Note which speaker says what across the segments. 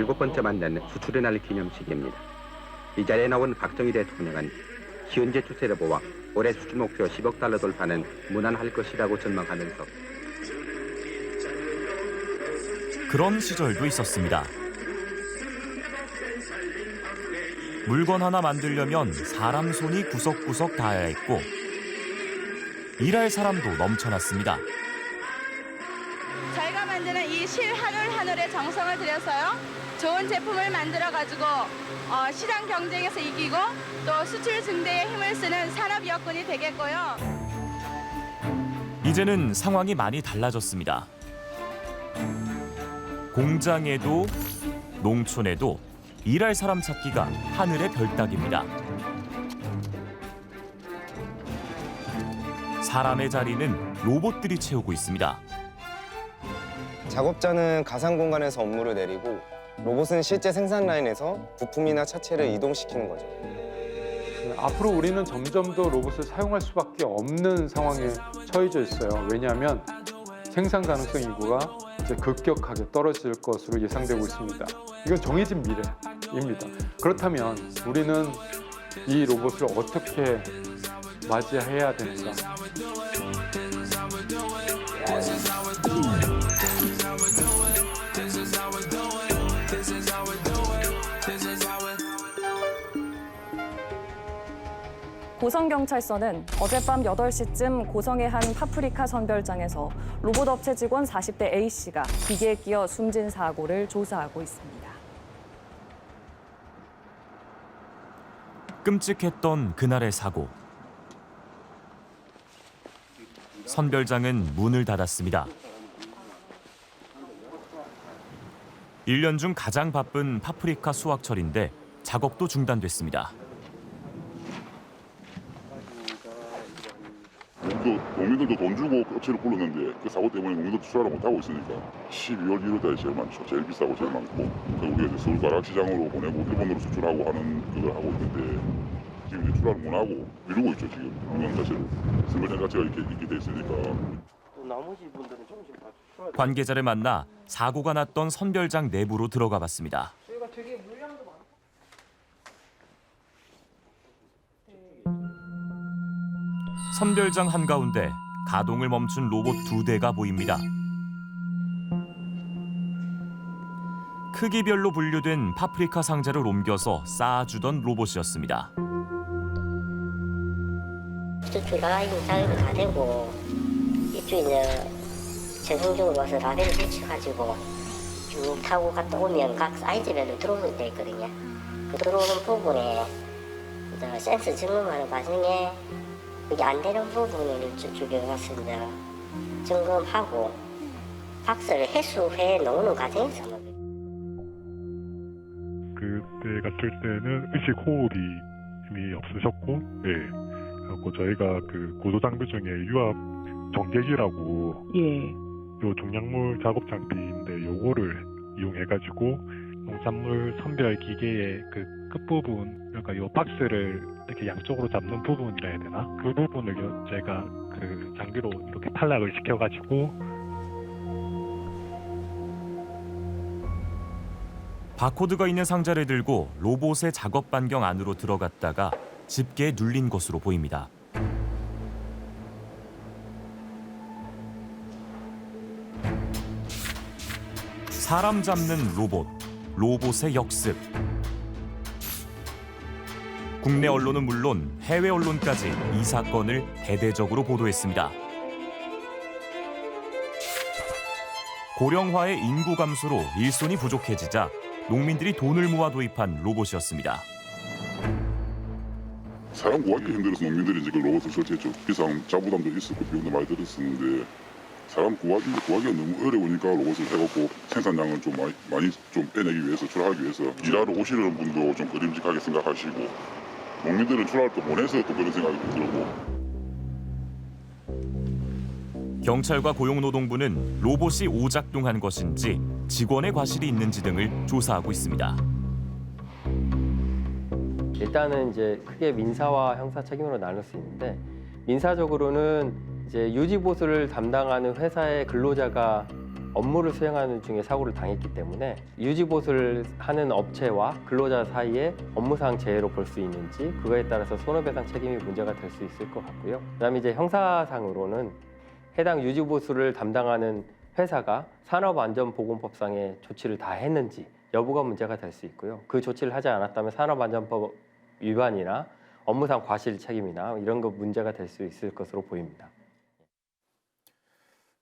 Speaker 1: 17번째 만난 수출의 날 기념식입니다. 이 자리에 나온 박정희 대통령은 현재 추세를 보아 올해 수출 목표 10억 달러 돌파는 무난할 것이라고 전망하면서
Speaker 2: 그런 시절도 있었습니다. 물건 하나 만들려면 사람 손이 구석구석 닿아야 했고 일할 사람도 넘쳐났습니다.
Speaker 3: 저희가 만드는 이 실 한 올에 정성을 들여서요. 좋은 제품을 만들어가지고 시장 경쟁에서 이기고 또 수출 증대에 힘을 쓰는 산업 여건이 되겠고요.
Speaker 2: 이제는 상황이 많이 달라졌습니다. 공장에도 농촌에도 일할 사람 찾기가 하늘의 별 따기입니다. 사람의 자리는 로봇들이 채우고 있습니다.
Speaker 4: 작업자는 가상 공간에서 업무를 내리고 로봇은 실제 생산 라인에서 부품이나 차체를 이동시키는 거죠.
Speaker 5: 앞으로 우리는 점점 더 로봇을 사용할 수밖에 없는 상황에 처해져 있어요. 왜냐하면 생산 가능성 인구가 이제 급격하게 떨어질 것으로 예상되고 있습니다. 이건 정해진 미래입니다. 그렇다면 우리는 이 로봇을 어떻게 맞이해야 되는가?
Speaker 6: 고성경찰서는 어젯밤 8시쯤 고성의 한 파프리카 선별장에서 로봇업체 직원 40대 A씨가 기계에 끼어 숨진 사고를 조사하고 있습니다.
Speaker 2: 끔찍했던 그날의 사고. 선별장은 문을 닫았습니다. 1년 중 가장 바쁜 파프리카 수확철인데 작업도 중단됐습니다.
Speaker 7: 농민들도 돈 주고 업체를 불렀는데 그 사고 때문에 농민들도 출하를 못하고 있으니까 12월 1월 달에 제일 많죠. 제일 비싸고 제일 많고 우리가 이제 서울 가락시장으로 보내고 일본으로 수출하고 하는 그걸 하고 있는데 지금 이제 출하를 못하고 미루고 있죠. 지금 이건 사실 선별장 자체가 이렇게 돼 있으니까.
Speaker 8: 나머지 분들은 조금씩 다 출하.
Speaker 2: 관계자를 만나 사고가 났던 선별장 내부로 들어가 봤습니다.
Speaker 3: 저희가 되게 물량도 많고.
Speaker 2: 선별장 한가운데 가동을 멈춘 로봇 2대가 보입니다. 크기별로 분류된 파프리카 상자를 옮겨서 쌓아주던 로봇이었습니다.
Speaker 9: 수출 라인 작업이 다 되고 이쪽 이제 최종적으로 와서 라벨을 붙여가지고 쭉 타고 갔다 오면 각 사이즈별로 들어오게 돼 있거든요. 그 들어오는 부분에 이제 센서 점검하는 과정에 이게 안 되는 부분을 저쪽에 가서 이제 점검하고 박스를 해수해 놓는 과정에서
Speaker 10: 그때 갔을 때는 의식 호흡이 이미 없으셨고, 예. 그래서 저희가 그 구조 장비 중에 유압 정제기라고, 요 종량물 작업 장비인데 요거를 이용해가지고 농산물 선별 기계의 그 끝부분, 그러니까 요 박스를 이렇게 양쪽으로 잡는 부분이라 해야 되나? 그 부분을 제가 그 장비로 이렇게 탈락을 시켜가지고.
Speaker 2: 바코드가 있는 상자를 들고 로봇의 작업 반경 안으로 들어갔다가 집게에 눌린 것으로 보입니다. 사람 잡는 로봇, 로봇의 역습. 국내 언론은 물론 해외 언론까지 이 사건을 대대적으로 보도했습니다. 고령화의 인구 감소로 일손이 부족해지자 농민들이 돈을 모아 도입한 로봇이었습니다.
Speaker 7: 사람 구하기 힘들어서 농민들이 이제 그 로봇을 설치했죠. 비상 자부담도 있었고 비용도 많이 들었었는데 사람 구하기가 너무 어려우니까 로봇을 해갖고 생산량을 좀 많이 좀 빼내기 위해서 출하하기 위해서 일하러 오시는 분도 좀 꺼림직하게 생각하시고 농민들은 출하를 또 보내서 또 그런 생각이 들고.
Speaker 2: 경찰과 고용노동부는 로봇이 오작동한 것인지 직원의 과실이 있는지 등을 조사하고 있습니다.
Speaker 8: 일단은 이제 크게 민사와 형사 책임으로 나눌 수 있는데 민사적으로는 이제 유지 보수를 담당하는 회사의 근로자가 업무를 수행하는 중에 사고를 당했기 때문에 유지보수를 하는 업체와 근로자 사이에 업무상 재해로 볼 수 있는지 그거에 따라서 손해배상 책임이 문제가 될 수 있을 것 같고요. 그다음에 이제 형사상으로는 해당 유지보수를 담당하는 회사가 산업안전보건법상의 조치를 다 했는지 여부가 문제가 될 수 있고요. 그 조치를 하지 않았다면 산업안전법 위반이나 업무상 과실 책임이나 이런 거 문제가 될 수 있을 것으로 보입니다.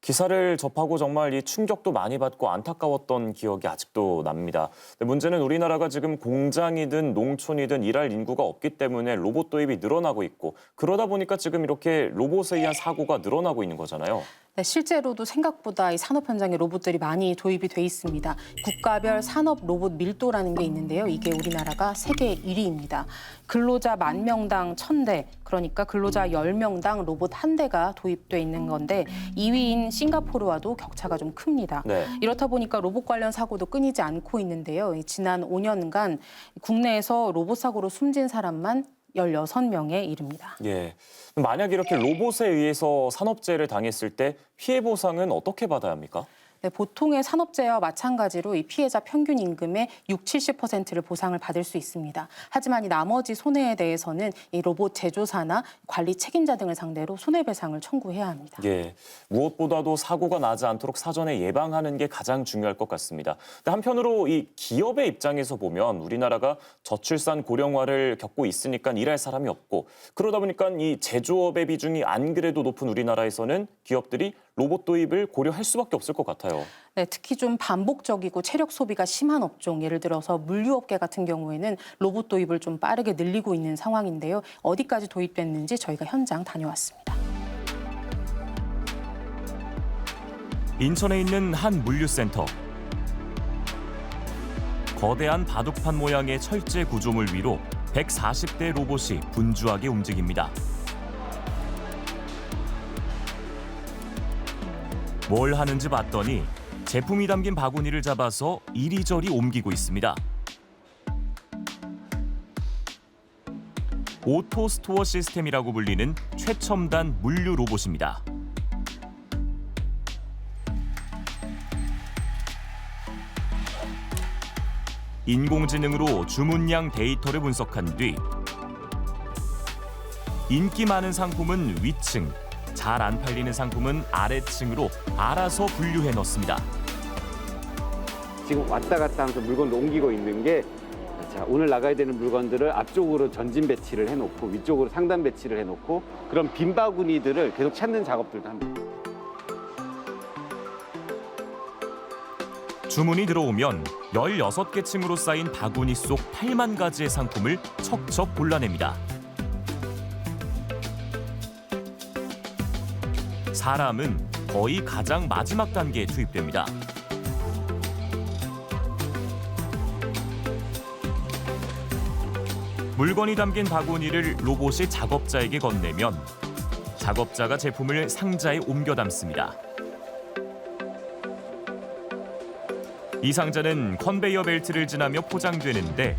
Speaker 2: 기사를 접하고 정말 이 충격도 많이 받고 안타까웠던 기억이 아직도 납니다. 근데 문제는 우리나라가 지금 공장이든 농촌이든 일할 인구가 없기 때문에 로봇 도입이 늘어나고 있고 그러다 보니까 지금 이렇게 로봇에 의한 사고가 늘어나고 있는 거잖아요.
Speaker 11: 네, 실제로도 생각보다 이 산업 현장에 로봇들이 많이 도입이 돼 있습니다. 국가별 산업 로봇 밀도라는 게 있는데요. 이게 우리나라가 세계 1위입니다. 근로자 10,000명당 1,000대, 그러니까 근로자 10명당 로봇 1대가 도입돼 있는 건데 2위인 싱가포르와도 격차가 좀 큽니다.
Speaker 2: 네.
Speaker 11: 이렇다 보니까 로봇 관련 사고도 끊이지 않고 있는데요. 지난 5년간 국내에서 로봇 사고로 숨진 사람만 16명에 이릅니다.
Speaker 2: 예. 만약 이렇게 로봇에 의해서 산업재해를 당했을 때 피해 보상은 어떻게 받아야 합니까?
Speaker 11: 네, 보통의 산업재해와 마찬가지로 이 피해자 평균 임금의 60~70%를 보상을 받을 수 있습니다. 하지만 이 나머지 손해에 대해서는 이 로봇 제조사나 관리 책임자 등을 상대로 손해배상을 청구해야 합니다.
Speaker 2: 예, 무엇보다도 사고가 나지 않도록 사전에 예방하는 게 가장 중요할 것 같습니다. 근데 한편으로 이 기업의 입장에서 보면 우리나라가 저출산 고령화를 겪고 있으니까 일할 사람이 없고 그러다 보니까 이 제조업의 비중이 안 그래도 높은 우리나라에서는 기업들이 로봇 도입을 고려할 수밖에 없을 것 같아요.
Speaker 11: 네, 특히 좀 반복적이고 체력 소비가 심한 업종, 예를 들어서 물류업계 같은 경우에는 로봇 도입을 좀 빠르게 늘리고 있는 상황인데요. 어디까지 도입됐는지 저희가 현장 다녀왔습니다.
Speaker 2: 인천에 있는 한 물류센터. 거대한 바둑판 모양의 철제 구조물 위로 140대 로봇이 분주하게 움직입니다. 뭘 하는지 봤더니 제품이 담긴 바구니를 잡아서 이리저리 옮기고 있습니다. 오토 스토어 시스템이라고 불리는 최첨단 물류 로봇입니다. 인공지능으로 주문량 데이터를 분석한 뒤 인기 많은 상품은 위층, 잘 안 팔리는 상품은 아래층으로 알아서 분류해 넣습니다.
Speaker 12: 지금 왔다 갔다 하면서 물건을 옮기고 있는 게 자, 오늘 나가야 되는 물건들을 앞쪽으로 전진 배치를 해놓고 위쪽으로 상단 배치를 해놓고 그런 빈 바구니들을 계속 찾는 작업들도 합니다.
Speaker 2: 주문이 들어오면 16개 층으로 쌓인 바구니 속 8만 가지의 상품을 척척 골라냅니다. 사람은 거의 가장 마지막 단계에 투입됩니다. 물건이 담긴 바구니를 로봇이 작업자에게 건네면 작업자가 제품을 상자에 옮겨 담습니다. 이 상자는 컨베이어 벨트를 지나며 포장되는데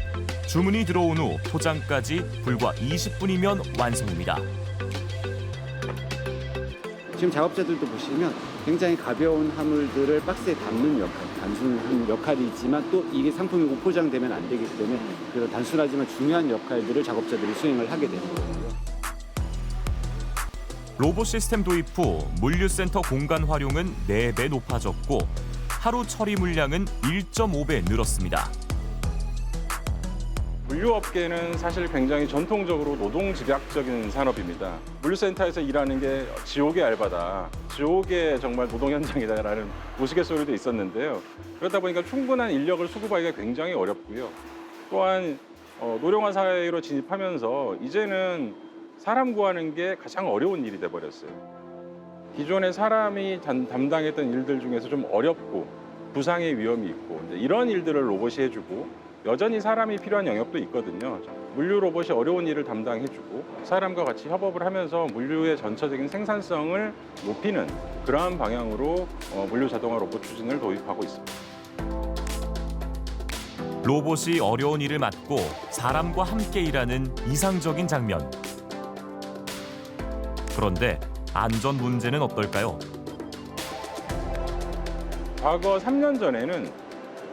Speaker 2: 주문이 들어온 후 포장까지 불과 20분이면 완성입니다.
Speaker 12: 지금 작업자들도 보시면 굉장히 가벼운 화물들을 박스에 담는 역할, 단순한 역할이지만 또 이게 상품이 오포장되면 안 되기 때문에 그런 단순하지만 중요한 역할들을 작업자들이 수행을 하게 되는 거예요.
Speaker 2: 로봇 시스템 도입 후 물류센터 공간 활용은 4배 높아졌고 하루 처리 물량은 1.5배 늘었습니다.
Speaker 13: 물류업계는 사실 굉장히 전통적으로 노동집약적인 산업입니다. 물류센터에서 일하는 게 지옥의 알바다, 지옥의 정말 노동 현장이다라는 우스갯소리도 있었는데요. 그러다 보니까 충분한 인력을 수급하기가 굉장히 어렵고요. 또한 노령화 사회로 진입하면서 이제는 사람 구하는 게 가장 어려운 일이 돼버렸어요. 기존에 사람이 담당했던 일들 중에서 좀 어렵고 부상의 위험이 있고 이런 일들을 로봇이 해주고 여전히 사람이 필요한 영역도 있거든요. 물류 로봇이 어려운 일을 담당해주고 사람과 같이 협업을 하면서 물류의 전체적인 생산성을 높이는 그러한 방향으로 물류 자동화 로봇 추진을 도입하고 있습니다.
Speaker 2: 로봇이 어려운 일을 맡고 사람과 함께 일하는 이상적인 장면. 그런데 안전 문제는 어떨까요?
Speaker 13: 과거 3년 전에는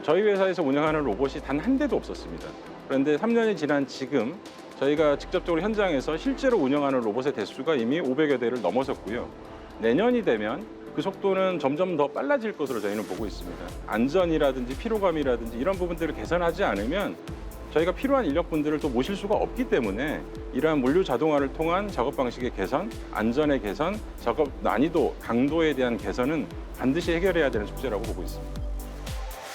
Speaker 13: 저희 회사에서 운영하는 로봇이 단 한 대도 없었습니다. 그런데 3년이 지난 지금 저희가 직접적으로 현장에서 실제로 운영하는 로봇의 대수가 이미 500여 대를 넘어섰고요. 내년이 되면 그 속도는 점점 더 빨라질 것으로 저희는 보고 있습니다. 안전이라든지 피로감이라든지 이런 부분들을 개선하지 않으면 저희가 필요한 인력분들을 또 모실 수가 없기 때문에 이러한 물류 자동화를 통한 작업 방식의 개선, 안전의 개선, 작업 난이도, 강도에 대한 개선은 반드시 해결해야 되는 숙제라고 보고 있습니다.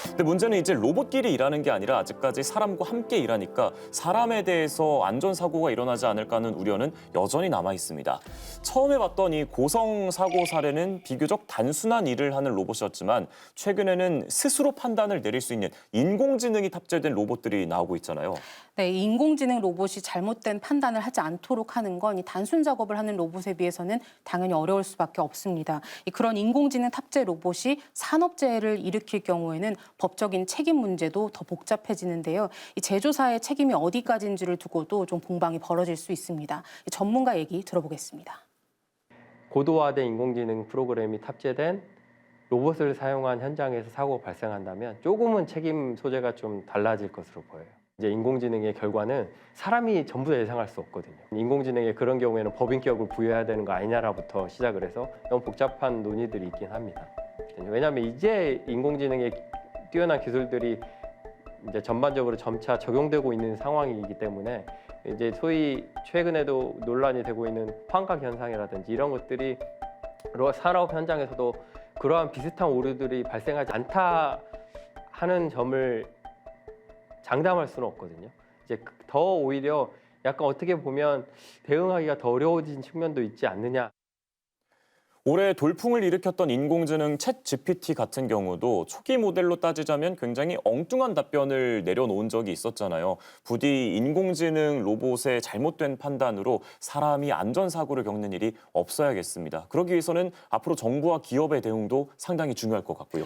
Speaker 2: 근데 문제는 이제 로봇끼리 일하는 게 아니라 아직까지 사람과 함께 일하니까 사람에 대해서 안전사고가 일어나지 않을까 하는 우려는 여전히 남아 있습니다. 처음에 봤던 이 고성 사고 사례는 비교적 단순한 일을 하는 로봇이었지만 최근에는 스스로 판단을 내릴 수 있는 인공지능이 탑재된 로봇들이 나오고 있잖아요.
Speaker 11: 네, 인공지능 로봇이 잘못된 판단을 하지 않도록 하는 건 이 단순 작업을 하는 로봇에 비해서는 당연히 어려울 수밖에 없습니다. 그런 인공지능 탑재 로봇이 산업재해를 일으킬 경우에는 법적인 책임 문제도 더 복잡해지는데요. 이 제조사의 책임이 어디까지인지를 두고도 좀 공방이 벌어질 수 있습니다. 전문가 얘기 들어보겠습니다.
Speaker 8: 고도화된 인공지능 프로그램이 탑재된 로봇을 사용한 현장에서 사고가 발생한다면 조금은 책임 소재가 좀 달라질 것으로 보여요. 이제 인공지능의 결과는 사람이 전부 다 예상할 수 없거든요. 인공지능에 그런 경우에는 법인격을 부여해야 되는 거 아니냐라부터 시작을 해서 너무 복잡한 논의들이 있긴 합니다. 왜냐하면 이제 인공지능의 뛰어난 기술들이 이제 전반적으로 점차 적용되고 있는 상황이기 때문에 이제 소위 최근에도 논란이 되고 있는 환각 현상이라든지 이런 것들이 산업 현장에서도 그러한 비슷한 오류들이 발생하지 않다 하는 점을 장담할 수는 없거든요. 이제 더 오히려 약간 어떻게 보면 대응하기가 더 어려워진 측면도 있지 않느냐.
Speaker 2: 올해 돌풍을 일으켰던 인공지능 챗 GPT 같은 경우도 초기 모델로 따지자면 굉장히 엉뚱한 답변을 내려놓은 적이 있었잖아요. 부디 인공지능 로봇의 잘못된 판단으로 사람이 안전사고를 겪는 일이 없어야겠습니다. 그러기 위해서는 앞으로 정부와 기업의 대응도 상당히 중요할 것 같고요.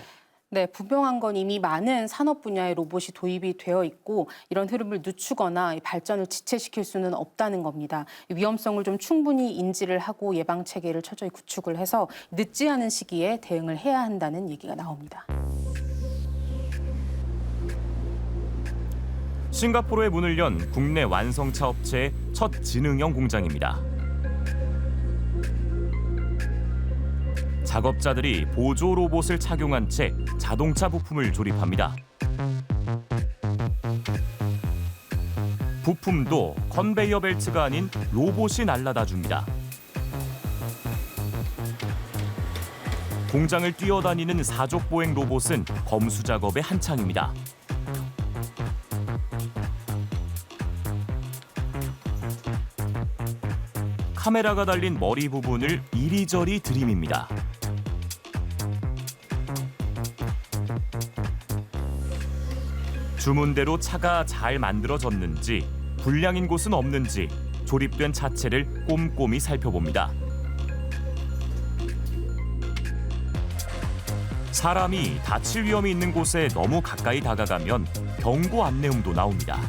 Speaker 11: 네, 분명한 건 이미 많은 산업 분야의 로봇이 도입이 되어 있고 이런 흐름을 늦추거나 발전을 지체시킬 수는 없다는 겁니다. 위험성을 좀 충분히 인지를 하고 예방 체계를 철저히 구축을 해서 늦지 않은 시기에 대응을 해야 한다는 얘기가 나옵니다.
Speaker 14: 싱가포르에 문을 연 국내 완성차 업체의 첫 지능형 공장입니다. 작업자들이 보조 로봇을 착용한 채 자동차 부품을 조립합니다. 부품도 컨베이어 벨트가 아닌 로봇이 날라다 줍니다. 공장을 뛰어다니는 사족 보행 로봇은 검수 작업에 한창입니다. 카메라가 달린 머리 부분을 이리저리 들이밉니다. 주문대로 차가 잘 만들어졌는지, 불량인 곳은 없는지 조립된 차체를 꼼꼼히 살펴봅니다. 사람이 다칠 위험이 있는 곳에 너무 가까이 다가가면 경고 안내음도 나옵니다.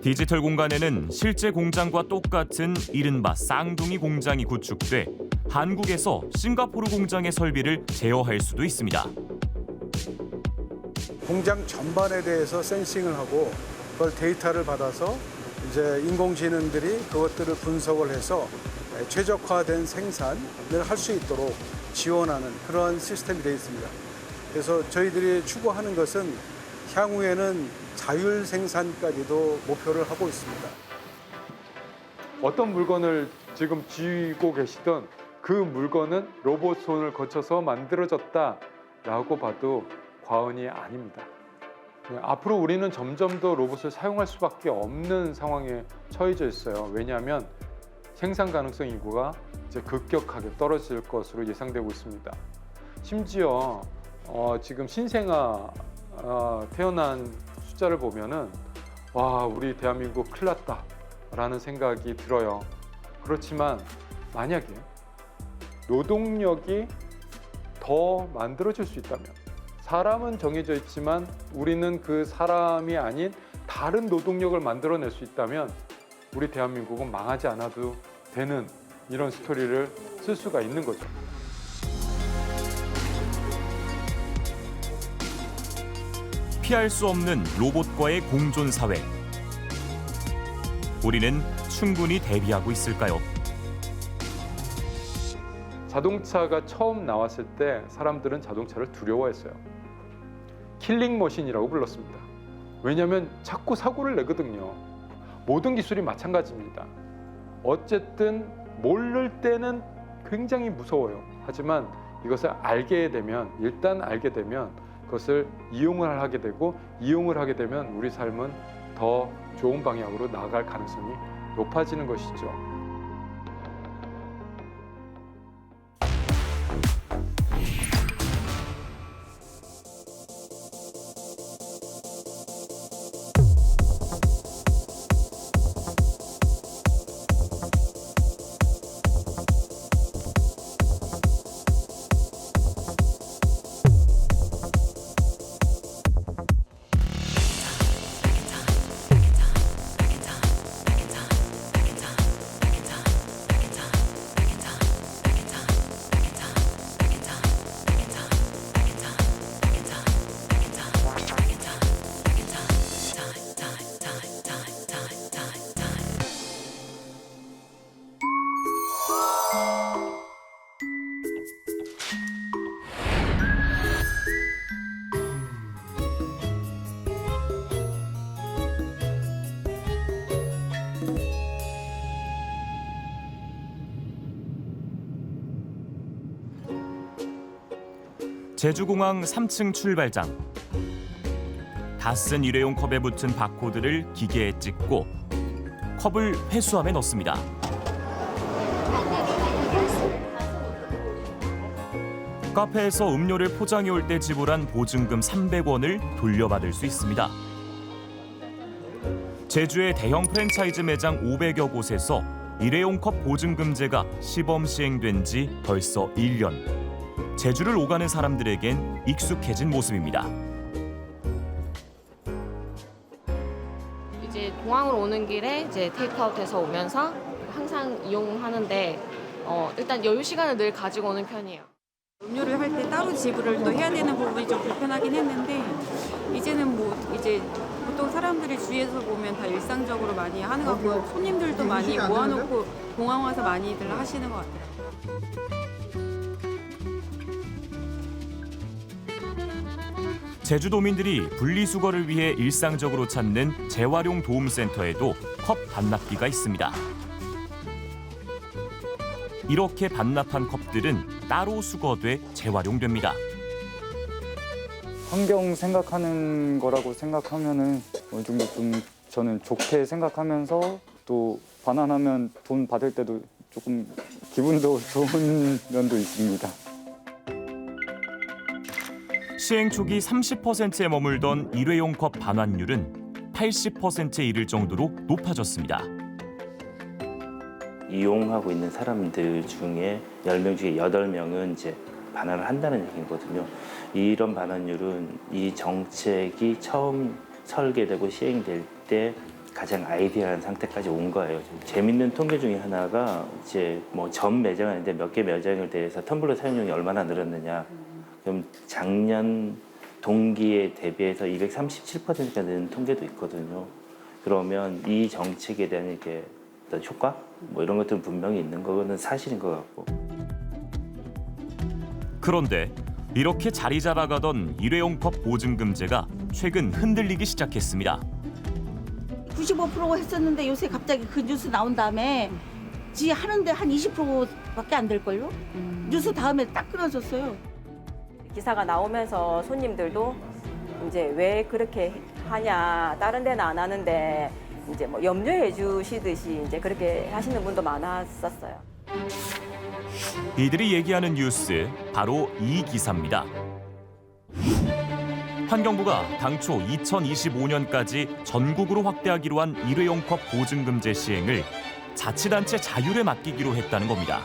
Speaker 14: 디지털 공간에는 실제 공장과 똑같은 이른바 쌍둥이 공장이 구축돼 한국에서 싱가포르 공장의 설비를 제어할 수도 있습니다.
Speaker 15: 공장 전반에 대해서 센싱을 하고 그걸 데이터를 받아서 이제 인공지능들이 그것들을 분석을 해서 최적화된 생산을 할 수 있도록 지원하는 그런 시스템이 되어 있습니다. 그래서 저희들이 추구하는 것은 향후에는 자율 생산까지도 목표를 하고 있습니다.
Speaker 5: 어떤 물건을 지금 쥐고 계시던 그 물건은 로봇 손을 거쳐서 만들어졌다라고 봐도 과언이 아닙니다. 앞으로 우리는 점점 더 로봇을 사용할 수밖에 없는 상황에 처해져 있어요. 왜냐하면 생산 가능성 인구가 이제 급격하게 떨어질 것으로 예상되고 있습니다. 심지어 지금 신생아 태어난 숫자를 보면은 와, 우리 대한민국 큰일 났다라는 생각이 들어요. 그렇지만 만약에 노동력이 더 만들어질 수 있다면, 사람은 정해져 있지만 우리는 그 사람이 아닌 다른 노동력을 만들어낼 수 있다면 우리 대한민국은 망하지 않아도 되는 이런 스토리를 쓸 수가 있는 거죠.
Speaker 14: 피할 수 없는 로봇과의 공존 사회. 우리는 충분히 대비하고 있을까요?
Speaker 5: 자동차가 처음 나왔을 때 사람들은 자동차를 두려워했어요. 킬링머신이라고 불렀습니다. 왜냐하면 자꾸 사고를 내거든요. 모든 기술이 마찬가지입니다. 어쨌든 모를 때는 굉장히 무서워요. 하지만 이것을 일단 알게 되면 그것을 이용을 하게 되고, 이용을 하게 되면 우리 삶은 더 좋은 방향으로 나아갈 가능성이 높아지는 것이죠.
Speaker 14: 제주공항 3층 출발장. 다 쓴 일회용 컵에 붙은 바코드를 기계에 찍고 컵을 회수함에 넣습니다. 카페에서 음료를 포장해 올 때 지불한 보증금 300원을 돌려받을 수 있습니다. 제주의 대형 프랜차이즈 매장 500여 곳에서 일회용 컵 보증금제가 시범 시행된 지 벌써 1년. 제주를 오가는 사람들에겐 익숙해진 모습입니다.
Speaker 16: 이제 공항으로 오는 길에 이제 테이크아웃해서 오면서 항상 이용하는데 일단 여유 시간을 늘 가지고 오는 편이에요.
Speaker 17: 음료를 할 때 따로 지불을 또 해야 되는 부분이 좀 불편하긴 했는데 이제는 이제 보통 사람들이 주위에서 보면 다 일상적으로 많이 하는 것 같고 손님들도 많이 모아놓고 공항 와서 많이들 하시는 것 같아요.
Speaker 14: 제주도민들이 분리수거를 위해 일상적으로 찾는 재활용 도움센터에도 컵 반납기가 있습니다. 이렇게 반납한 컵들은 따로 수거돼 재활용됩니다.
Speaker 18: 환경 생각하는 거라고 생각하면은 어느 정도 좀 저는 좋게 생각하면서 또 반환하면 돈 받을 때도 조금 기분도 좋은 면도 있습니다.
Speaker 14: 시행 초기 30%에 머물던 일회용 컵 반환율은 80%에 이를 정도로 높아졌습니다.
Speaker 19: 이용하고 있는 사람들 중에 10명 중에 8명은 이제 반환을 한다는 얘기거든요. 이런 반환율은 이 정책이 처음 설계되고 시행될 때 가장 아이디어한 상태까지 온 거예요. 재밌는 통계 중에 하나가 이제 뭐 전 매장은 아닌데 몇 개 매장을 대해서 텀블러 사용량이 얼마나 늘었느냐. 그럼 작년 동기에 대비해서 237%가 는 통계도 있거든요. 그러면 이 정책에 대한 이게 어떤 효과? 뭐 이런 것들은 분명히 있는 거는 사실인 것 같고.
Speaker 14: 그런데 이렇게 자리 잡아가던 일회용 컵 보증금제가 최근 흔들리기 시작했습니다.
Speaker 20: 95% 했었는데 요새 갑자기 그 뉴스 나온 다음에 지 하는데 한 20%밖에 안 될걸요? 뉴스 다음에 딱 끊어졌어요.
Speaker 6: 기사가 나오면서 손님들도 이제 왜 그렇게 하냐, 다른 데는 안 하는데 이제 뭐 염려해 주시듯이 이제 그렇게 하시는 분도 많았었어요.
Speaker 14: 이들이 얘기하는 뉴스 바로 이 기사입니다. 환경부가 당초 2025년까지 전국으로 확대하기로 한 일회용 컵 보증금제 시행을 자치단체 자율에 맡기기로 했다는 겁니다.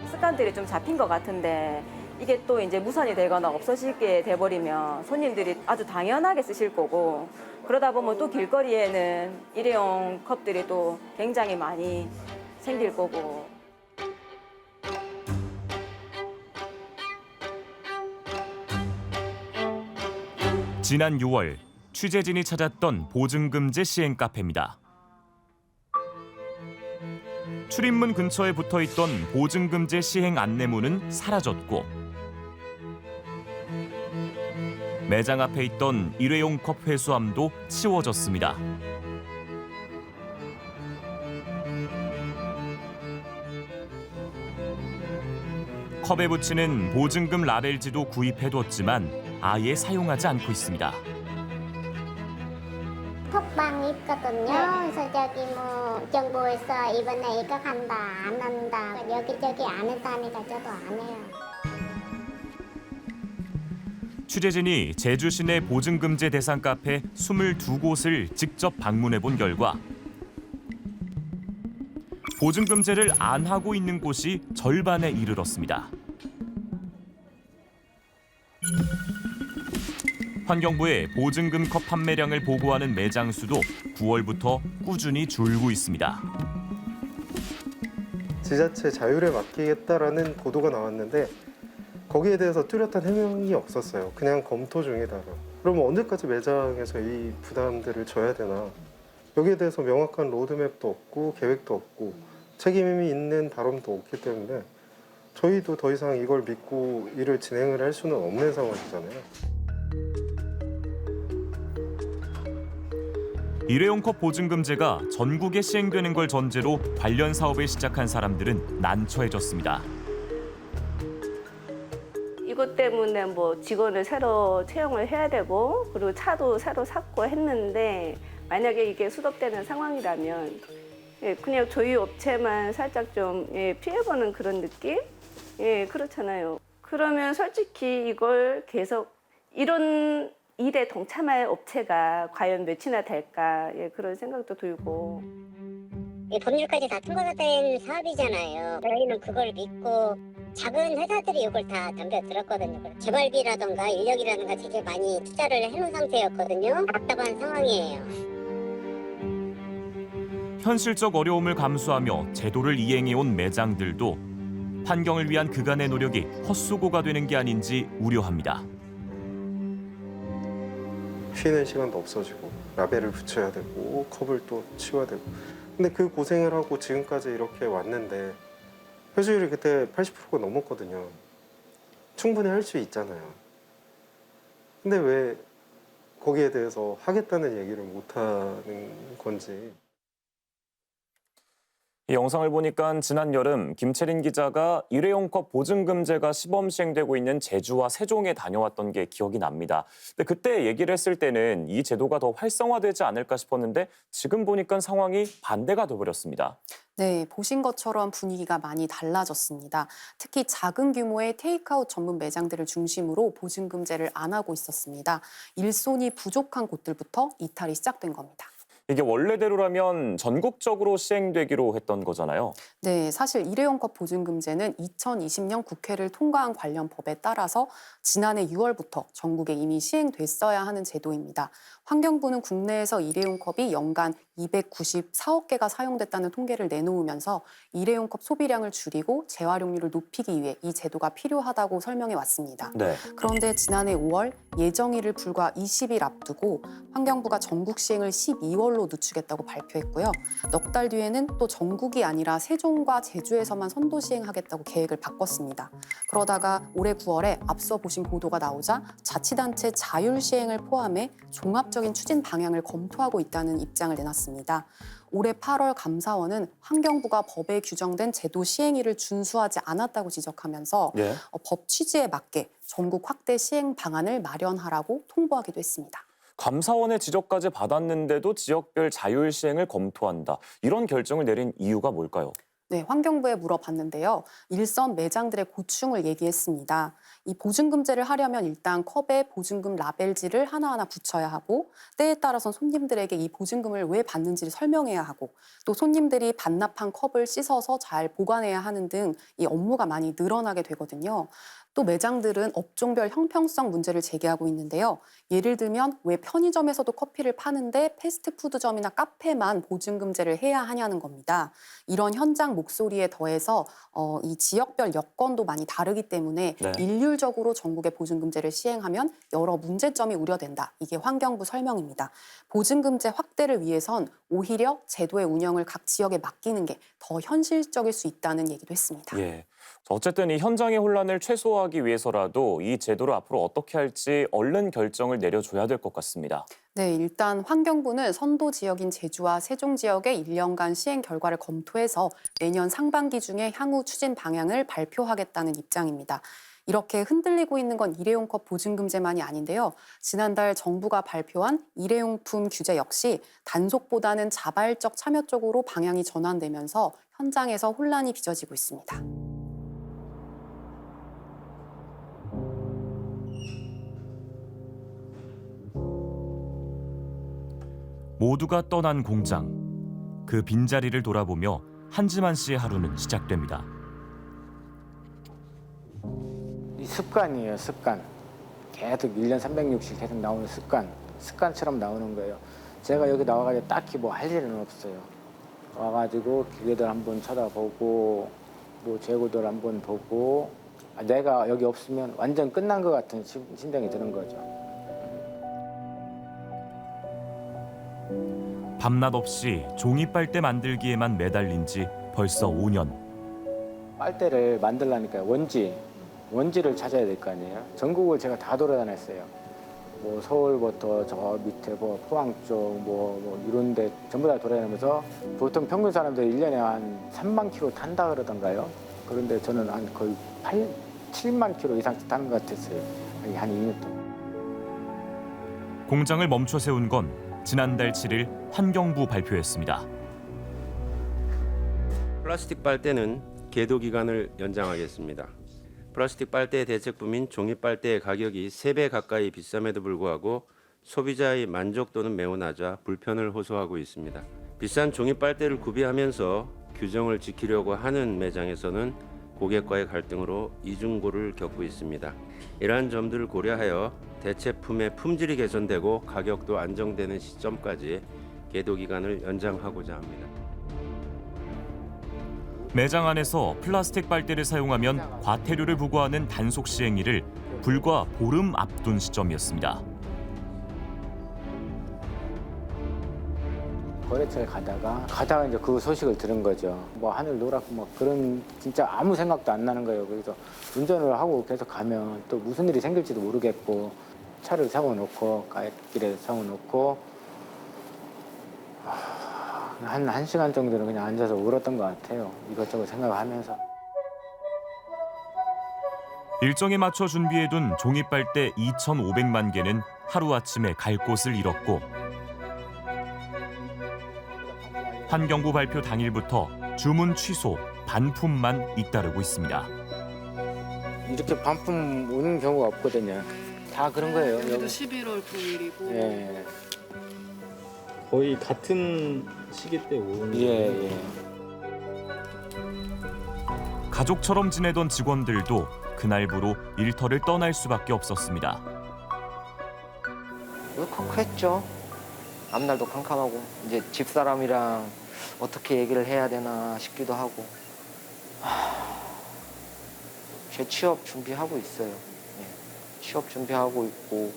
Speaker 6: 습관들이 좀 잡힌 것 같은데 이게 또 이제 무산이 되거나 없어지게 돼버리면 손님들이 아주 당연하게 쓰실 거고 그러다 보면 또 길거리에는 일회용 컵들이 또 굉장히 많이 생길 거고.
Speaker 14: 지난 6월 취재진이 찾았던 보증금제 시행 카페입니다. 출입문 근처에 붙어있던 보증금제 시행 안내문은 사라졌고 매장 앞에 있던 일회용 컵 회수함도 치워졌습니다. 컵에 붙이는 보증금 라벨지도 구입해뒀지만 아예 사용하지 않고 있습니다.
Speaker 21: 톡방이 있거든요. 그래서 저기 뭐 정부에서 이번에 이거 간다, 안 한다, 여기저기 안 했다니까 저도 안 해요.
Speaker 14: 취재진이 제주 시내 보증금제 대상 카페 22곳을 직접 방문해 본 결과 보증금제를 안 하고 있는 곳이 절반에 이르렀습니다. 환경부의 보증금 컵 판매량을 보고하는 매장 수도 9월부터 꾸준히 줄고 있습니다.
Speaker 22: 지자체 자율에 맡기겠다라는 보도가 나왔는데 거기에 대해서 뚜렷한 해명이 없었어요. 그냥 검토 중이다. 그러면 언제까지 매장에서 이 부담들을 져야 되나? 여기에 대해서 명확한 로드맵도 없고 계획도 없고 책임이 있는 발언도 없기 때문에 저희도 더 이상 이걸 믿고 일을 진행을 할 수는 없는 상황이잖아요.
Speaker 14: 일회용 컵 보증금제가 전국에 시행되는 걸 전제로 관련 사업을 시작한 사람들은 난처해졌습니다.
Speaker 23: 이것 때문에 뭐 직원을 새로 채용을 해야 되고 그리고 차도 새로 샀고 했는데 만약에 이게 수독되는 상황이라면 그냥 저희 업체만 살짝 좀 피해보는 그런 느낌? 그렇잖아요. 그러면 솔직히 이걸 계속 이런 일에 동참할 업체가 과연 몇이나 될까 그런 생각도 들고.
Speaker 21: 법률까지 다 통과된 사업이잖아요. 저희는 그걸 믿고 작은 회사들이 이걸 다 덤벼들었거든요. 재발비라던가 인력이라든가 되게 많이 투자를 해놓은 상태였거든요. 답답한 상황이에요.
Speaker 14: 현실적 어려움을 감수하며 제도를 이행해온 매장들도 환경을 위한 그간의 노력이 헛수고가 되는 게 아닌지 우려합니다.
Speaker 22: 쉬는 시간도 없어지고 라벨을 붙여야 되고 컵을 또 치워야 되고 근데 그 고생을 하고 지금까지 이렇게 왔는데 회수율이 그때 80%가 넘었거든요. 충분히 할 수 있잖아요. 근데 왜 거기에 대해서 하겠다는 얘기를 못 하는 건지.
Speaker 2: 이 영상을 보니까 지난 여름 김채린 기자가 일회용 컵 보증금제가 시범 시행되고 있는 제주와 세종에 다녀왔던 게 기억이 납니다. 근데 그때 얘기를 했을 때는 이 제도가 더 활성화되지 않을까 싶었는데 지금 보니까 상황이 반대가 돼버렸습니다.
Speaker 11: 네, 보신 것처럼 분위기가 많이 달라졌습니다. 특히 작은 규모의 테이크아웃 전문 매장들을 중심으로 보증금제를 안 하고 있었습니다. 일손이 부족한 곳들부터 이탈이 시작된 겁니다.
Speaker 2: 이게 원래대로라면 전국적으로 시행되기로 했던 거잖아요.
Speaker 11: 네, 사실 일회용컵 보증금제는 2020년 국회를 통과한 관련 법에 따라서 지난해 6월부터 전국에 이미 시행됐어야 하는 제도입니다. 환경부는 국내에서 일회용컵이 연간 294억 개가 사용됐다는 통계를 내놓으면서 일회용컵 소비량을 줄이고 재활용률을 높이기 위해 이 제도가 필요하다고 설명해 왔습니다.
Speaker 2: 네.
Speaker 11: 그런데 지난해 5월 예정일을 불과 20일 앞두고 환경부가 전국 시행을 12월로 늦추겠다고 발표했고요. 넉 달 뒤에는 또 전국이 아니라 세종과 제주에서만 선도 시행하겠다고 계획을 바꿨습니다. 그러다가 올해 9월에 앞서 보신 보도가 나오자 자치단체 자율 시행을 포함해 종합적인 추진 방향을 검토하고 있다는 입장을 내놨습니다. 올해 8월 감사원은 환경부가 법에 규정된 제도 시행일을 준수하지 않았다고 지적하면서 법 취지에 맞게 전국 확대 시행 방안을 마련하라고 통보하기도 했습니다.
Speaker 2: 감사원의 지적까지 받았는데도 지역별 자율 시행을 검토한다. 이런 결정을 내린 이유가 뭘까요?
Speaker 11: 네, 환경부에 물어봤는데요. 일선 매장들의 고충을 얘기했습니다. 이 보증금제를 하려면 일단 컵에 보증금 라벨지를 하나하나 붙여야 하고 때에 따라서 손님들에게 이 보증금을 왜 받는지를 설명해야 하고 또 손님들이 반납한 컵을 씻어서 잘 보관해야 하는 등 이 업무가 많이 늘어나게 되거든요.
Speaker 1: 또 매장들은 업종별 형평성 문제를 제기하고 있는데요. 예를 들면 왜 편의점에서도 커피를 파는데 패스트푸드점이나 카페만 보증금제를 해야 하냐는 겁니다. 이런 현장 목소리에 더해서 이 지역별 여건도 많이 다르기 때문에
Speaker 2: 네.
Speaker 1: 일률적으로 전국에 보증금제를 시행하면 여러 문제점이 우려된다. 이게 환경부 설명입니다. 보증금제 확대를 위해선 오히려 제도의 운영을 각 지역에 맡기는 게 더 현실적일 수 있다는 얘기도 했습니다.
Speaker 2: 예. 어쨌든 이 현장의 혼란을 최소화하기 위해서라도 이 제도를 앞으로 어떻게 할지 얼른 결정을 내려줘야 될 것 같습니다.
Speaker 1: 네, 일단 환경부는 선도 지역인 제주와 세종 지역의 1년간 시행 결과를 검토해서 내년 상반기 중에 향후 추진 방향을 발표하겠다는 입장입니다. 이렇게 흔들리고 있는 건 일회용컵 보증금제만이 아닌데요. 지난달 정부가 발표한 일회용품 규제 역시 단속보다는 자발적 참여 쪽으로 방향이 전환되면서 현장에서 혼란이 빚어지고 있습니다.
Speaker 14: 모두가 떠난 공장. 그 빈자리를 돌아보며 한지만 씨의 하루는 시작됩니다.
Speaker 3: 이 습관이에요, 습관. 계속 1년 360 계속 나오는 습관처럼 나오는 거예요. 제가 여기 나와가지고 딱히 뭐 할 일은 없어요. 와가지고 기계들 한번 쳐다보고 뭐 재고들 한번 보고 내가 여기 없으면 완전 끝난 것 같은 심정이 드는 거죠.
Speaker 14: 밤낮 없이 종이 빨대 만들기에만 매달린 지 벌써 5년.
Speaker 3: 빨대를 만들려니까 원지를 찾아야 될 거 아니에요. 전국을 제가 다 돌아다녔어요. 뭐 서울부터 저 밑에 뭐 포항 쪽 뭐 이런 데 전부 다 돌아다니면서 보통 평균 사람들이 1년에 한 3만 킬로 탄다 그러던가요. 그런데 저는 한 거의 7만 킬로 이상 타는 것 같았어요. 한 2년 동안.
Speaker 14: 공장을 멈춰 세운 건 지난달 7일 환경부 발표했습니다.
Speaker 4: 플라스틱 빨대는 계도 기간을 연장하겠습니다. 플라스틱 빨대의 대체품인 종이 빨대의 가격이 3배 가까이 비쌈에도 불구하고 소비자의 만족도는 매우 낮아 불편을 호소하고 있습니다. 비싼 종이 빨대를 구비하면서 규정을 지키려고 하는 매장에서는 고객과의 갈등으로 이중고를 겪고 있습니다. 이러한 점들을 고려하여 대체품의 품질이 개선되고 가격도 안정되는 시점까지 계도 기간을 연장하고자 합니다.
Speaker 14: 매장 안에서 플라스틱 빨대를 사용하면 과태료를 부과하는 단속 시행일을 불과 보름 앞둔 시점이었습니다.
Speaker 3: 거래처에 가다가 이제 그 소식을 들은 거죠. 뭐 하늘 노랗고 뭐 그런 진짜 아무 생각도 안 나는 거예요. 그래서 운전을 하고 계속 가면 또 무슨 일이 생길지도 모르겠고 차를 세워놓고 가길에 세워놓고 한 1시간 정도는 그냥 앉아서 울었던 것 같아요. 이것저것 생각하면서.
Speaker 14: 일정에 맞춰 준비해둔 종이 빨대 2,500만 개는 하루아침에 갈 곳을 잃었고 환경부 발표 당일부터 주문 취소, 반품만 잇따르고 있습니다.
Speaker 3: 이렇게 반품 오는 경우가 없거든요. 다 그런 거예요.
Speaker 24: 그래도 11월 9일이고.
Speaker 3: 예.
Speaker 25: 거의 같은 시기 때 오는
Speaker 3: 예.
Speaker 14: 가족처럼 지내던 직원들도 그날부로 일터를 떠날 수밖에 없었습니다.
Speaker 26: 울컥했죠. 앞날도 캄캄하고 이제 집사람이랑 어떻게 얘기를 해야 되나 싶기도 하고 재취업 준비하고 있어요. 예. 취업 준비하고 있고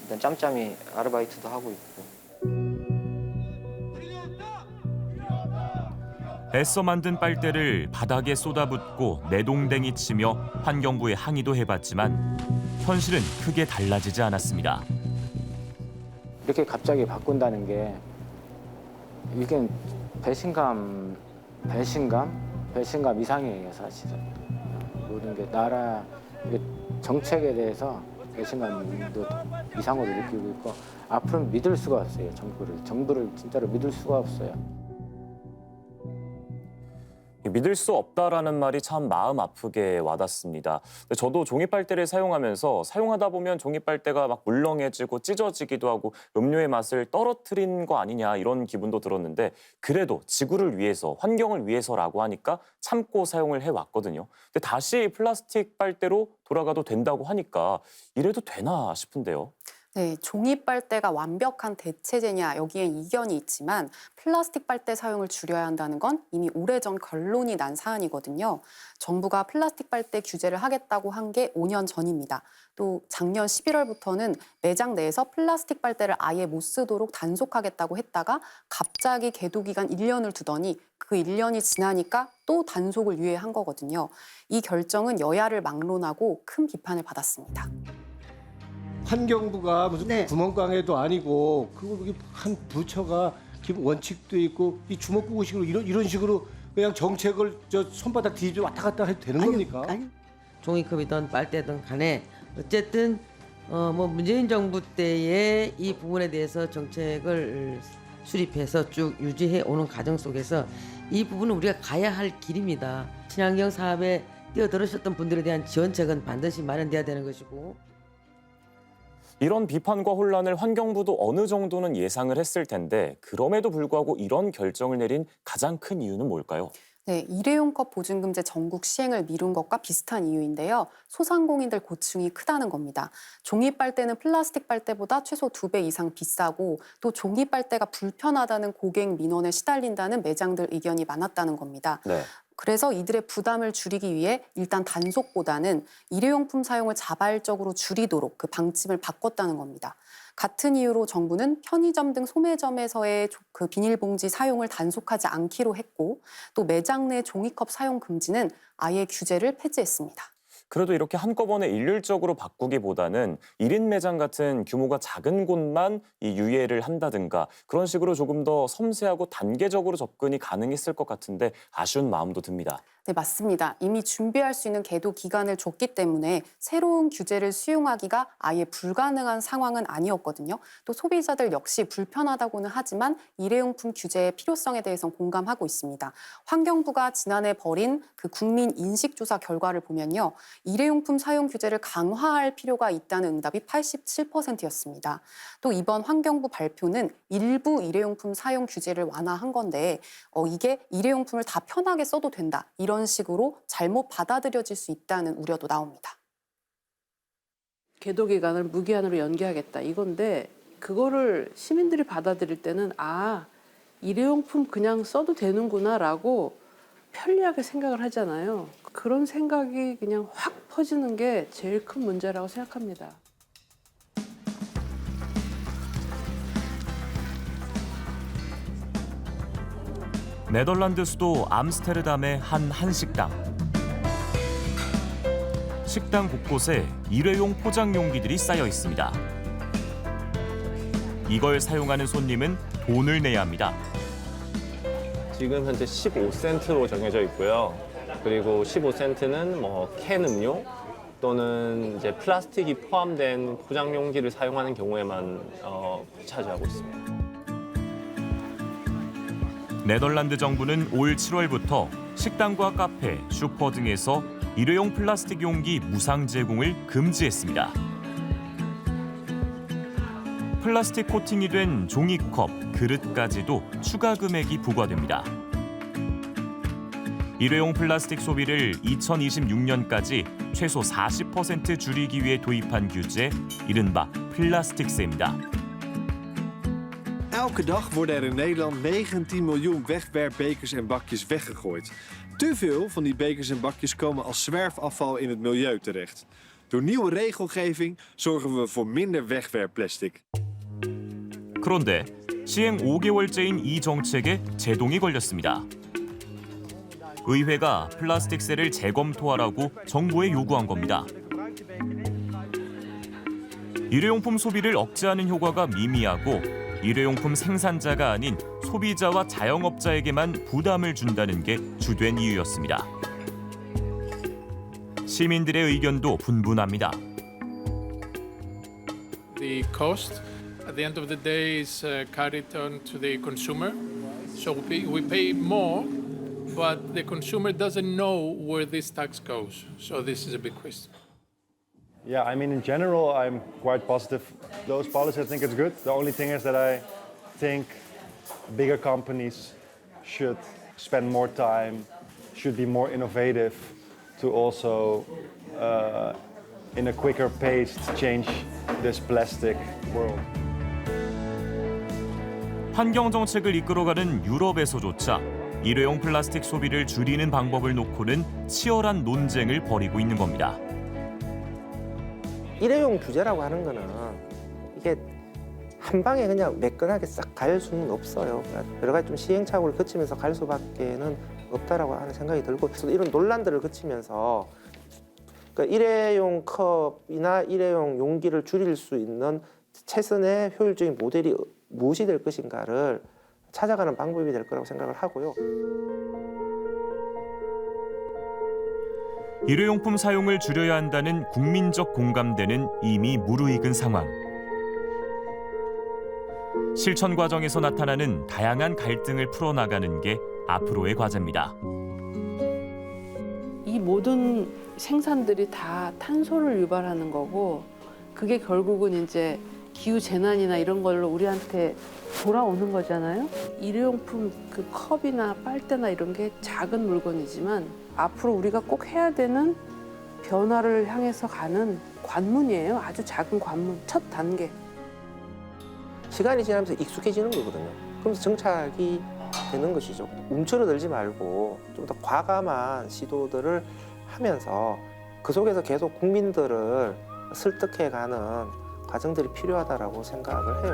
Speaker 26: 일단 짬짬이 아르바이트도 하고 있고.
Speaker 14: 애써 만든 빨대를 바닥에 쏟아붓고 내동댕이 치며 환경부에 항의도 해봤지만 현실은 크게 달라지지 않았습니다.
Speaker 3: 이렇게 갑자기 바꾼다는 게 이게 배신감 이상이에요, 사실은. 모든 게 나라 정책에 대해서 배신감도 이상으로 느끼고 있고 앞으로는 믿을 수가 없어요, 정부를 진짜로 믿을 수가 없어요.
Speaker 2: 믿을 수 없다라는 말이 참 마음 아프게 와닿습니다. 근데 저도 종이빨대를 사용하면서 사용하다 보면 종이빨대가 막 물렁해지고 찢어지기도 하고 음료의 맛을 떨어뜨린 거 아니냐 이런 기분도 들었는데 그래도 지구를 위해서 환경을 위해서라고 하니까 참고 사용을 해왔거든요. 근데 다시 플라스틱 빨대로 돌아가도 된다고 하니까 이래도 되나 싶은데요.
Speaker 1: 네, 종이 빨대가 완벽한 대체제냐 여기엔 이견이 있지만 플라스틱 빨대 사용을 줄여야 한다는 건 이미 오래전 결론이 난 사안이거든요. 정부가 플라스틱 빨대 규제를 하겠다고 한 게 5년 전입니다. 또 작년 11월부터는 매장 내에서 플라스틱 빨대를 아예 못 쓰도록 단속하겠다고 했다가 갑자기 계도 기간 1년을 두더니 그 1년이 지나니까 또 단속을 유예한 거거든요. 이 결정은 여야를 막론하고 큰 비판을 받았습니다.
Speaker 7: 환경부가 무슨 구멍가게도 아니고 그거 한 부처가 기본 원칙도 있고 이 주먹구구식으로 이런 식으로 그냥 정책을 저 손바닥 뒤집어 왔다 갔다 해도 되는 겁니까?
Speaker 8: 종이컵이든 빨대든 간에 어쨌든 뭐 문재인 정부 때에 이 부분에 대해서 정책을 수립해서 쭉 유지해 오는 과정 속에서 이 부분은 우리가 가야 할 길입니다. 친환경 사업에 뛰어들으셨던 분들에 대한 지원책은 반드시 마련돼야 되는 것이고.
Speaker 2: 이런 비판과 혼란을 환경부도 어느 정도는 예상을 했을 텐데 그럼에도 불구하고 이런 결정을 내린 가장 큰 이유는 뭘까요?
Speaker 1: 네, 일회용 컵 보증금제 전국 시행을 미룬 것과 비슷한 이유인데요. 소상공인들 고충이 크다는 겁니다. 종이 빨대는 플라스틱 빨대보다 최소 2배 이상 비싸고 또 종이 빨대가 불편하다는 고객 민원에 시달린다는 매장들 의견이 많았다는 겁니다.
Speaker 2: 네.
Speaker 1: 그래서 이들의 부담을 줄이기 위해 일단 단속보다는 일회용품 사용을 자발적으로 줄이도록 그 방침을 바꿨다는 겁니다. 같은 이유로 정부는 편의점 등 소매점에서의 그 비닐봉지 사용을 단속하지 않기로 했고 또 매장 내 종이컵 사용 금지는 아예 규제를 폐지했습니다.
Speaker 2: 그래도 이렇게 한꺼번에 일률적으로 바꾸기보다는 1인 매장 같은 규모가 작은 곳만 이 유예를 한다든가 그런 식으로 조금 더 섬세하고 단계적으로 접근이 가능했을 것 같은데 아쉬운 마음도 듭니다.
Speaker 1: 네, 맞습니다. 이미 준비할 수 있는 계도 기간을 줬기 때문에 새로운 규제를 수용하기가 아예 불가능한 상황은 아니었거든요. 또 소비자들 역시 불편하다고는 하지만 일회용품 규제의 필요성에 대해서는 공감하고 있습니다. 환경부가 지난해 벌인 그 국민 인식조사 결과를 보면요. 일회용품 사용 규제를 강화할 필요가 있다는 응답이 87%였습니다. 또 이번 환경부 발표는 일부 일회용품 사용 규제를 완화한 건데 이게 일회용품을 다 편하게 써도 된다. 이런 식으로 잘못 받아들여질 수 있다는 우려도 나옵니다.
Speaker 9: 계도 기간을 무기한으로 연기하겠다 이건데 그거를 시민들이 받아들일 때는 일회용품 그냥 써도 되는구나라고 편리하게 생각을 하잖아요. 그런 생각이 그냥 확 퍼지는 게 제일 큰 문제라고 생각합니다.
Speaker 14: 네덜란드 수도 암스테르담의 한 한식당. 식당 곳곳에 일회용 포장 용기들이 쌓여 있습니다. 이걸 사용하는 손님은 돈을 내야 합니다.
Speaker 10: 지금 현재 15센트로 정해져 있고요. 그리고 15센트는 캔 음료 또는 이제 플라스틱이 포함된 포장 용기를 사용하는 경우에만 차지하고 있습니다.
Speaker 14: 네덜란드 정부는 올 7월부터 식당과 카페, 슈퍼 등에서 일회용 플라스틱 용기 무상 제공을 금지했습니다. 플라스틱 코팅이 된 종이컵, 그릇까지도 추가 금액이 부과됩니다. 일회용 플라스틱 소비를 2026년까지 최소 40% 줄이기 위해 도입한 규제, 이른바 플라스틱세입니다.
Speaker 12: Elke dag worden er in Nederland 19 miljoen wegwerpbekers en bakjes weggegooid. Te veel van die bekers en bakjes komen als zwerfafval in het milieu terecht. Door nieuwe regelgeving zorgen we voor minder wegwerpplastic.
Speaker 14: 그런데 시행 5개월째인 이 정책에 제동이 걸렸습니다. 의회가 플라스틱세를 재검토하라고 정부에 요구한 겁니다. 일회용품 소비를 억제하는 효과가 미미하고 일회용품 생산자가 아닌 소비자와 자영업자에게만 부담을 준다는 게 주된 이유였습니다. 시민들의 의견도 분분합니다.
Speaker 13: The cost at the end of the day is carried on to the consumer. So we pay more but the consumer doesn't know where this tax goes. So this is a big question.
Speaker 5: Yeah, I mean, in general, I'm quite positive. Those policies, I think it's good. The only thing is that I think bigger companies should spend more time, should be more innovative to also, in a quicker pace, change this plastic world.
Speaker 14: 환경 정책을 이끌어가는 유럽에서조차 일회용 플라스틱 소비를 줄이는 방법을 놓고는 치열한 논쟁을 벌이고 있는 겁니다.
Speaker 15: 일회용 규제라고 하는 거는 이게 한 방에 그냥 매끈하게 싹 갈 수는 없어요. 여러 가지 좀 시행착오를 거치면서 갈 수밖에는 없다라고 하는 생각이 들고, 그래서 이런 논란들을 거치면서 그러니까 일회용 컵이나 일회용 용기를 줄일 수 있는 최선의 효율적인 모델이 무엇이 될 것인가를 찾아가는 방법이 될 거라고 생각을 하고요.
Speaker 14: 일회용품 사용을 줄여야 한다는 국민적 공감대는 이미 무르익은 상황. 실천 과정에서 나타나는 다양한 갈등을 풀어나가는 게 앞으로의 과제입니다.
Speaker 9: 이 모든 생산들이 다 탄소를 유발하는 거고, 그게 결국은 이제 기후 재난이나 이런 걸로 우리한테 돌아오는 거잖아요. 일회용품 그 컵이나 빨대나 이런 게 작은 물건이지만 앞으로 우리가 꼭 해야 되는 변화를 향해서 가는 관문이에요. 아주 작은 관문, 첫 단계.
Speaker 15: 시간이 지나면서 익숙해지는 거거든요. 그러면서 정착이 되는 것이죠. 움츠러들지 말고 좀 더 과감한 시도들을 하면서 그 속에서 계속 국민들을 설득해가는 과정들이 필요하다고 생각을 해요.